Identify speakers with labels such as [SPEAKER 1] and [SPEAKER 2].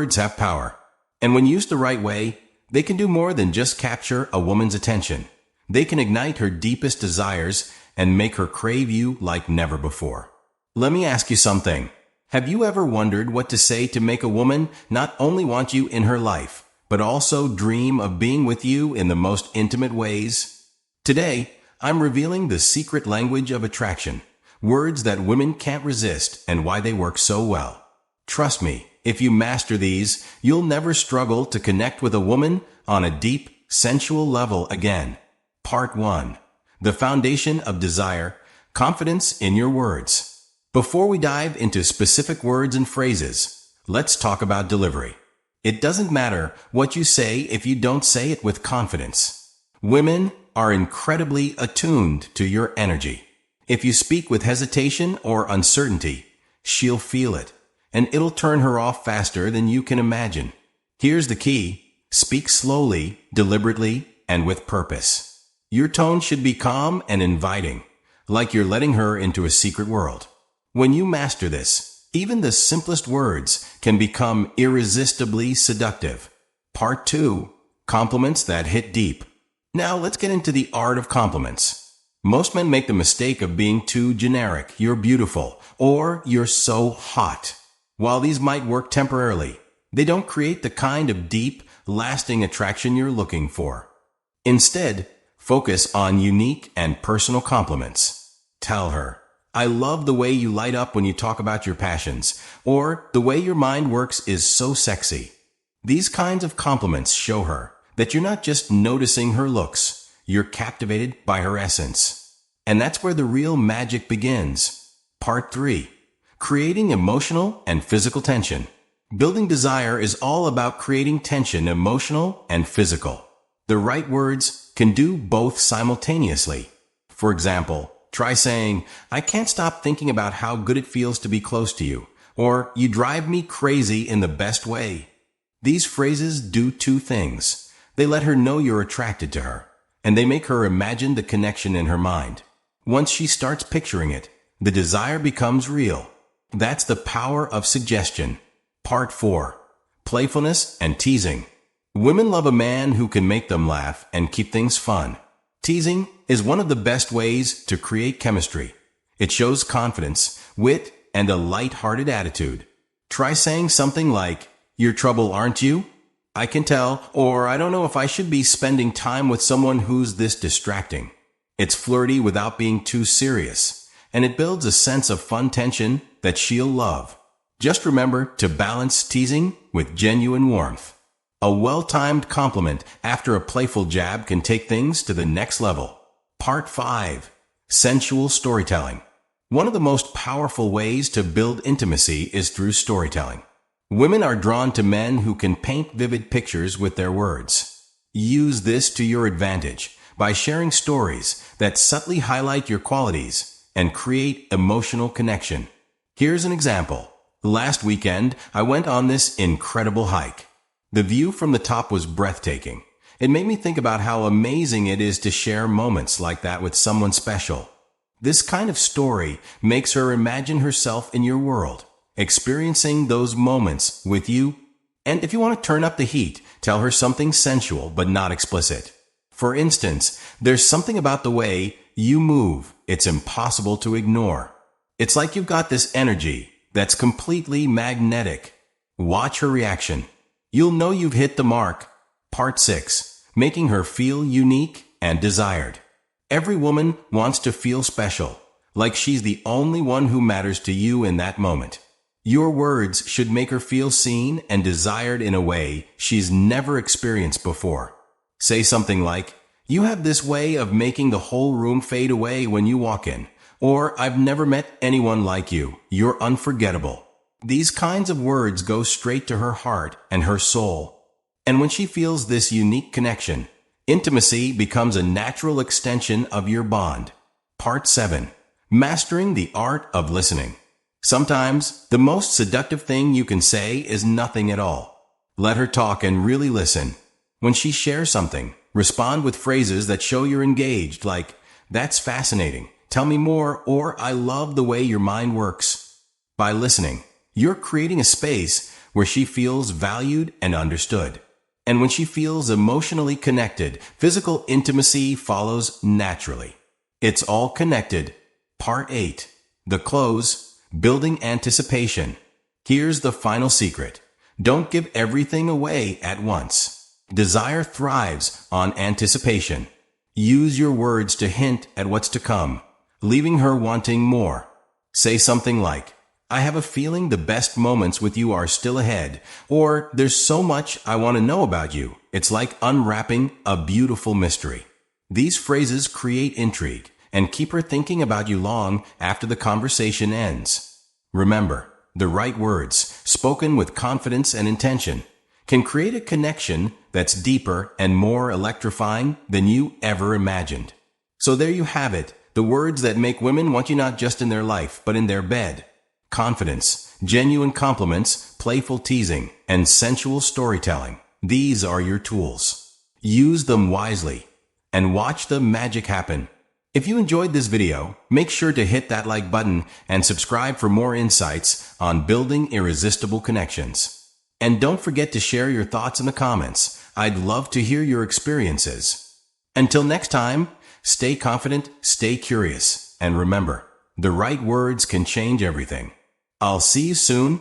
[SPEAKER 1] Words have power. And when used the right way, they can do more than just capture a woman's attention. They can ignite her deepest desires and make her crave you like never before. Let me ask you something. Have you ever wondered what to say to make a woman not only want you in her life, but also dream of being with you in the most intimate ways? Today, I'm revealing the secret language of attraction, words that women can't resist and why they work so well. Trust me, if you master these, you'll never struggle to connect with a woman on a deep, sensual level again. Part 1. The Foundation of Desire, Confidence in Your Words. Before we dive into specific words and phrases, let's talk about delivery. It doesn't matter what you say if you don't say it with confidence. Women are incredibly attuned to your energy. If you speak with hesitation or uncertainty, she'll feel it, and it'll turn her off faster than you can imagine. Here's the key. Speak slowly, deliberately, and with purpose. Your tone should be calm and inviting, like you're letting her into a secret world. When you master this, even the simplest words can become irresistibly seductive. Part 2. Compliments that hit deep. Now let's get into the art of compliments. Most men make the mistake of being too generic, "You're beautiful," or "You're so hot." While these might work temporarily, they don't create the kind of deep, lasting attraction you're looking for. Instead, focus on unique and personal compliments. Tell her, "I love the way you light up when you talk about your passions," or "The way your mind works is so sexy." These kinds of compliments show her that you're not just noticing her looks, you're captivated by her essence. And that's where the real magic begins. Part 3. Creating emotional and physical tension. Building desire is all about creating tension, emotional and physical. The right words can do both simultaneously. For example, try saying, "I can't stop thinking about how good it feels to be close to you," or "You drive me crazy in the best way." These phrases do two things. They let her know you're attracted to her, and they make her imagine the connection in her mind. Once she starts picturing it, the desire becomes real. That's the power of suggestion. Part 4. Playfulness and teasing. Women love a man who can make them laugh and keep things fun. Teasing is one of the best ways to create chemistry. It shows confidence, wit, and a light-hearted attitude. Try saying something like, "You're trouble, aren't you? I can tell," or "I don't know if I should be spending time with someone who's this distracting." It's flirty without being too serious, and it builds a sense of fun tension that she'll love. Just remember to balance teasing with genuine warmth. A well-timed compliment after a playful jab can take things to the next level. Part 5. Sensual storytelling. One of the most powerful ways to build intimacy is through storytelling. Women are drawn to men who can paint vivid pictures with their words. Use this to your advantage by sharing stories that subtly highlight your qualities and create emotional connection. Here's an example. Last weekend, I went on this incredible hike. The view from the top was breathtaking. It made me think about how amazing it is to share moments like that with someone special. This kind of story makes her imagine herself in your world, experiencing those moments with you. And if you want to turn up the heat, tell her something sensual but not explicit. For instance, there's something about the way you move it's impossible to ignore. It's like you've got this energy that's completely magnetic. Watch her reaction. You'll know you've hit the mark. Part 6. Making her feel unique and desired. Every woman wants to feel special, like she's the only one who matters to you in that moment. Your words should make her feel seen and desired in a way she's never experienced before. Say something like, "You have this way of making the whole room fade away when you walk in," or "I've never met anyone like you. You're unforgettable." These kinds of words go straight to her heart and her soul. And when she feels this unique connection, intimacy becomes a natural extension of your bond. Part 7. Mastering the art of listening. Sometimes, the most seductive thing you can say is nothing at all. Let her talk and really listen. When she shares something, respond with phrases that show you're engaged, like, "That's fascinating. Tell me more," or "I love the way your mind works." By listening, you're creating a space where she feels valued and understood. And when she feels emotionally connected, physical intimacy follows naturally. It's all connected. Part 8. The close, building anticipation. Here's the final secret. Don't give everything away at once. Desire thrives on anticipation. Use your words to hint at what's to come, leaving her wanting more. Say something like, I have a feeling the best moments with you are still ahead, or there's so much I want to know about you. It's like unwrapping a beautiful mystery. These phrases create intrigue and keep her thinking about you long after the conversation ends. Remember, the right words, spoken with confidence and intention, can create a connection that's deeper and more electrifying than you ever imagined. So there you have it, the words that make women want you not just in their life, but in their bed. Confidence, genuine compliments, playful teasing, and sensual storytelling. These are your tools. Use them wisely and watch the magic happen. If you enjoyed this video, make sure to hit that like button and subscribe for more insights on building irresistible connections. And don't forget to share your thoughts in the comments. I'd love to hear your experiences. Until next time, stay confident, stay curious, and remember, the right words can change everything. I'll see you soon.